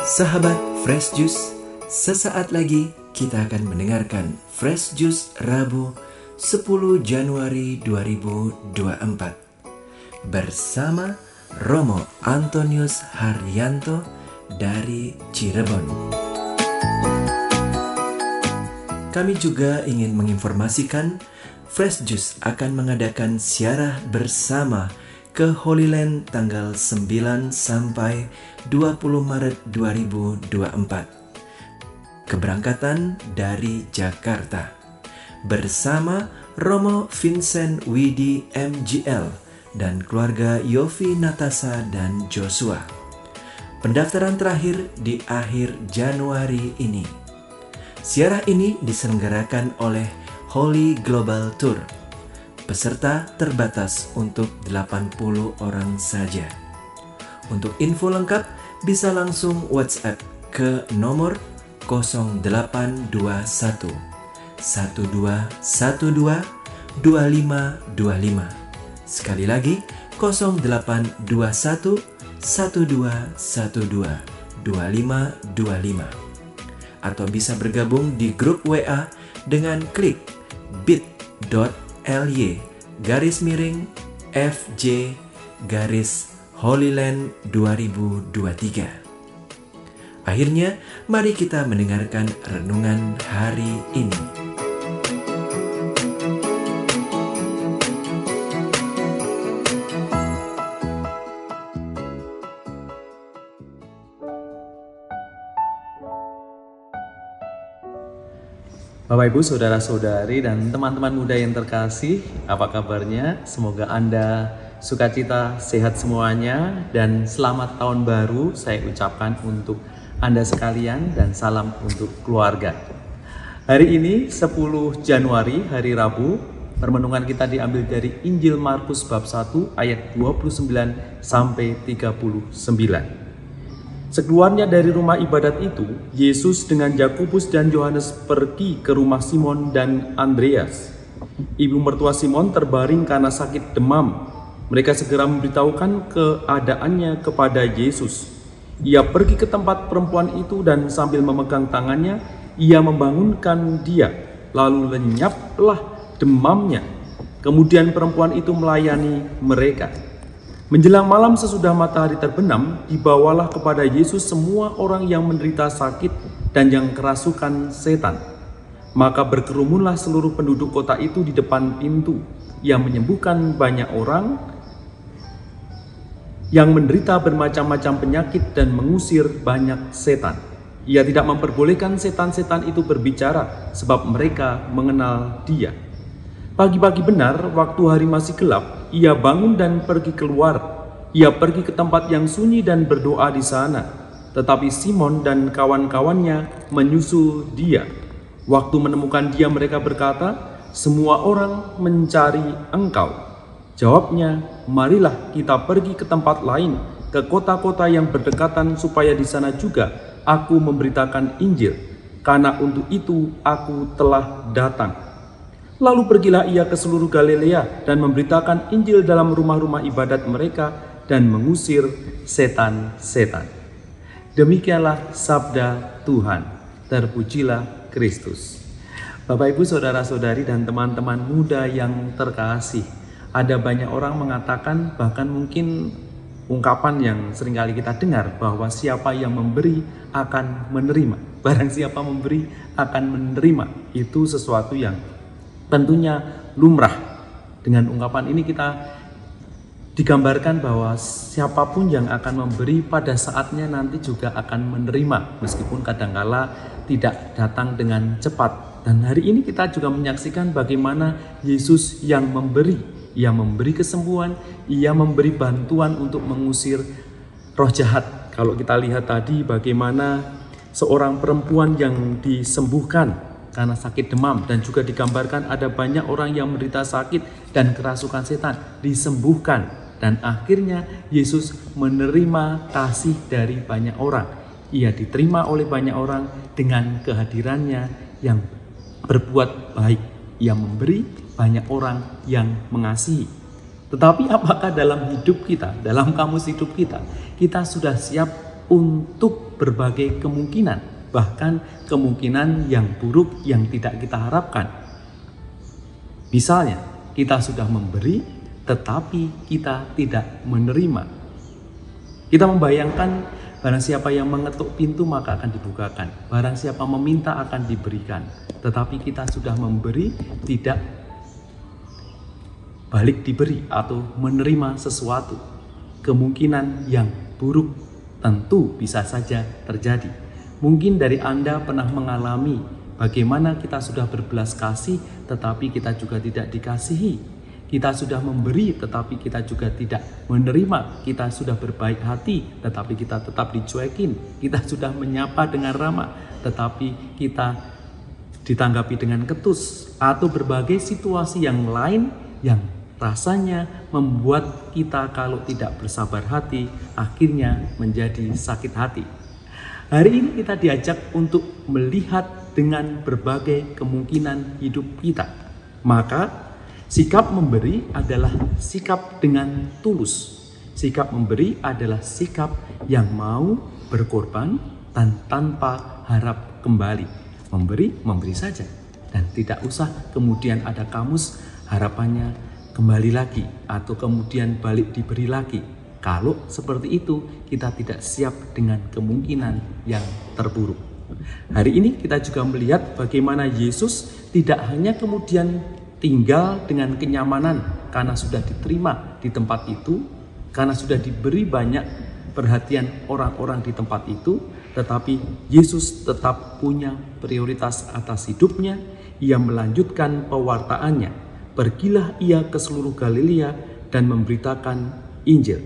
Sahabat Fresh Juice, sesaat lagi kita akan mendengarkan Fresh Juice Rabu 10 Januari 2024 bersama Romo Antonius Haryanto dari Cirebon. Kami juga ingin menginformasikan Fresh Juice akan mengadakan siarah bersama ke Holy Land tanggal 9 sampai 20 Maret 2024. Keberangkatan dari Jakarta bersama Romo Vincent Widi MGL dan keluarga Yofi Natasha dan Joshua. Pendaftaran terakhir di akhir Januari ini. Siarah ini diselenggarakan oleh Holy Global Tour. Peserta terbatas untuk 80 orang saja. Untuk info lengkap bisa langsung WhatsApp ke nomor 0821 1212 2525. Sekali lagi 0821 1212 2525. Atau bisa bergabung di grup WA dengan klik bit.ly/FJ-Holyland 2023. Akhirnya, mari kita mendengarkan renungan hari ini. Bapak Ibu, saudara-saudari dan teman-teman muda yang terkasih, apa kabarnya? Semoga Anda sukacita, sehat semuanya, dan selamat tahun baru saya ucapkan untuk Anda sekalian dan salam untuk keluarga. Hari ini 10 Januari, hari Rabu, permenungan kita diambil dari Injil Markus bab 1 ayat 29 sampai 39. Sekeluarnya dari rumah ibadat itu, Yesus dengan Yakobus dan Yohanes pergi ke rumah Simon dan Andreas. Ibu mertua Simon terbaring karena sakit demam. Mereka segera memberitahukan keadaannya kepada Yesus. Ia pergi ke tempat perempuan itu dan sambil memegang tangannya, ia membangunkan dia. Lalu lenyaplah demamnya. Kemudian perempuan itu melayani mereka. Menjelang malam sesudah matahari terbenam, dibawalah kepada Yesus semua orang yang menderita sakit dan yang kerasukan setan. Maka berkerumunlah seluruh penduduk kota itu di depan pintu. Ia menyembuhkan banyak orang yang menderita bermacam-macam penyakit dan mengusir banyak setan. Ia tidak memperbolehkan setan-setan itu berbicara, sebab mereka mengenal Dia. Pagi-pagi benar, waktu hari masih gelap, ia bangun dan pergi keluar. Ia pergi ke tempat yang sunyi dan berdoa di sana. Tetapi Simon dan kawan-kawannya menyusul dia. Waktu menemukan dia, mereka berkata, "Semua orang mencari engkau." Jawabnya, "Marilah kita pergi ke tempat lain, ke kota-kota yang berdekatan, supaya di sana juga aku memberitakan Injil. Karena untuk itu aku telah datang." Lalu pergilah ia ke seluruh Galilea dan memberitakan Injil dalam rumah-rumah ibadat mereka dan mengusir setan-setan. Demikianlah sabda Tuhan. Terpujilah Kristus. Bapak Ibu, saudara-saudari dan teman-teman muda yang terkasih, ada banyak orang mengatakan, bahkan mungkin ungkapan yang seringkali kita dengar, bahwa siapa yang memberi akan menerima. Barang siapa memberi akan menerima. Itu sesuatu yang tentunya lumrah. Dengan ungkapan ini kita digambarkan bahwa siapapun yang akan memberi pada saatnya nanti juga akan menerima, meskipun kadangkala tidak datang dengan cepat. Dan hari ini kita juga menyaksikan bagaimana Yesus yang memberi. Ia memberi kesembuhan, ia memberi bantuan untuk mengusir roh jahat. Kalau kita lihat tadi bagaimana seorang perempuan yang disembuhkan karena sakit demam, dan juga digambarkan ada banyak orang yang menderita sakit dan kerasukan setan disembuhkan, dan akhirnya Yesus menerima kasih dari banyak orang. Ia diterima oleh banyak orang dengan kehadirannya yang berbuat baik. Ia memberi, banyak orang yang mengasihi. Tetapi apakah dalam hidup kita, dalam kamus hidup kita, kita sudah siap untuk berbagai kemungkinan, bahkan kemungkinan yang buruk yang tidak kita harapkan. Misalnya, kita sudah memberi, tetapi kita tidak menerima. Kita membayangkan barang siapa yang mengetuk pintu maka akan dibukakan. Barang siapa meminta akan diberikan. Tetapi kita sudah memberi, tidak balik diberi atau menerima sesuatu. Kemungkinan yang buruk tentu bisa saja terjadi. Mungkin dari Anda pernah mengalami bagaimana kita sudah berbelas kasih tetapi kita juga tidak dikasihi. Kita sudah memberi tetapi kita juga tidak menerima. Kita sudah berbaik hati tetapi kita tetap dicuekin. Kita sudah menyapa dengan ramah tetapi kita ditanggapi dengan ketus. Atau berbagai situasi yang lain yang rasanya membuat kita kalau tidak bersabar hati akhirnya menjadi sakit hati. Hari ini kita diajak untuk melihat dengan berbagai kemungkinan hidup kita. Maka sikap memberi adalah sikap dengan tulus. Sikap memberi adalah sikap yang mau berkorban dan tanpa harap kembali. Memberi saja. Dan tidak usah kemudian ada kamus harapannya kembali lagi atau kemudian balik diberi lagi. Kalau seperti itu, kita tidak siap dengan kemungkinan yang terburuk. Hari ini kita juga melihat bagaimana Yesus tidak hanya kemudian tinggal dengan kenyamanan karena sudah diterima di tempat itu, karena sudah diberi banyak perhatian orang-orang di tempat itu, tetapi Yesus tetap punya prioritas atas hidupnya. Ia melanjutkan pewartaannya. Pergilah ia ke seluruh Galilea dan memberitakan Injil.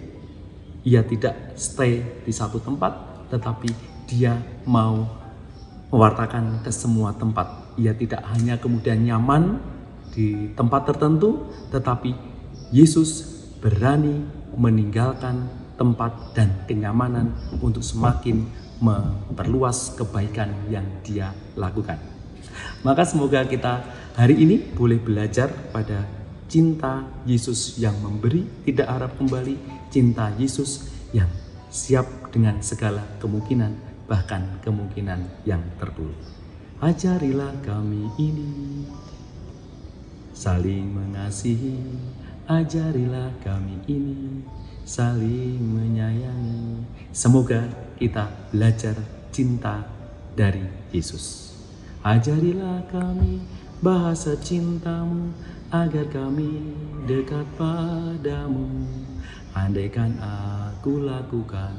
Ia tidak stay di satu tempat, tetapi dia mau mewartakan ke semua tempat. Ia tidak hanya kemudian nyaman di tempat tertentu, tetapi Yesus berani meninggalkan tempat dan kenyamanan untuk semakin memperluas kebaikan yang dia lakukan. Maka semoga kita hari ini boleh belajar pada cinta Yesus yang memberi, tidak harap kembali, cinta Yesus yang siap dengan segala kemungkinan, bahkan kemungkinan yang terburuk. Ajarilah kami ini saling mengasihi, ajarilah kami ini saling menyayangi. Semoga kita belajar cinta dari Yesus. Ajarilah kami bahasa cintamu agar kami dekat padamu. Andaikan aku lakukan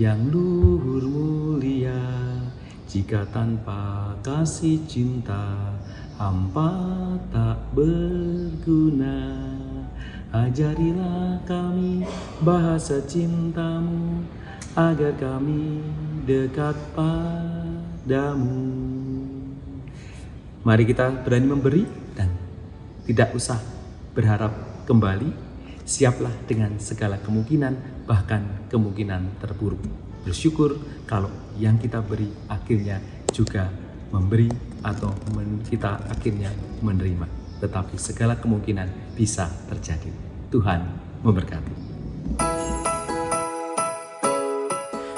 yang luhur mulia, jika tanpa kasih cinta hampa tak berguna. Ajarilah kami bahasa cintamu agar kami dekat padamu. Mari kita berani memberi dan tidak usah berharap kembali. Siaplah dengan segala kemungkinan, bahkan kemungkinan terburuk. Bersyukur kalau yang kita beri akhirnya juga memberi atau kita akhirnya menerima. Tetapi segala kemungkinan bisa terjadi. Tuhan memberkati.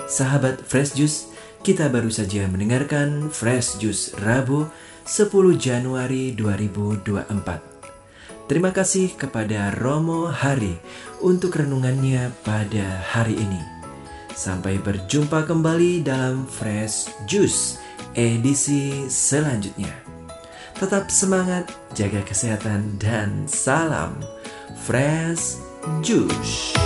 Sahabat Fresh Juice, kita baru saja mendengarkan Fresh Juice Rabu 10 Januari 2024. Terima kasih kepada Romo Hari untuk renungannya pada hari ini. Sampai berjumpa kembali dalam Fresh Juice edisi selanjutnya. Tetap semangat, jaga kesehatan, dan salam Fresh Juice.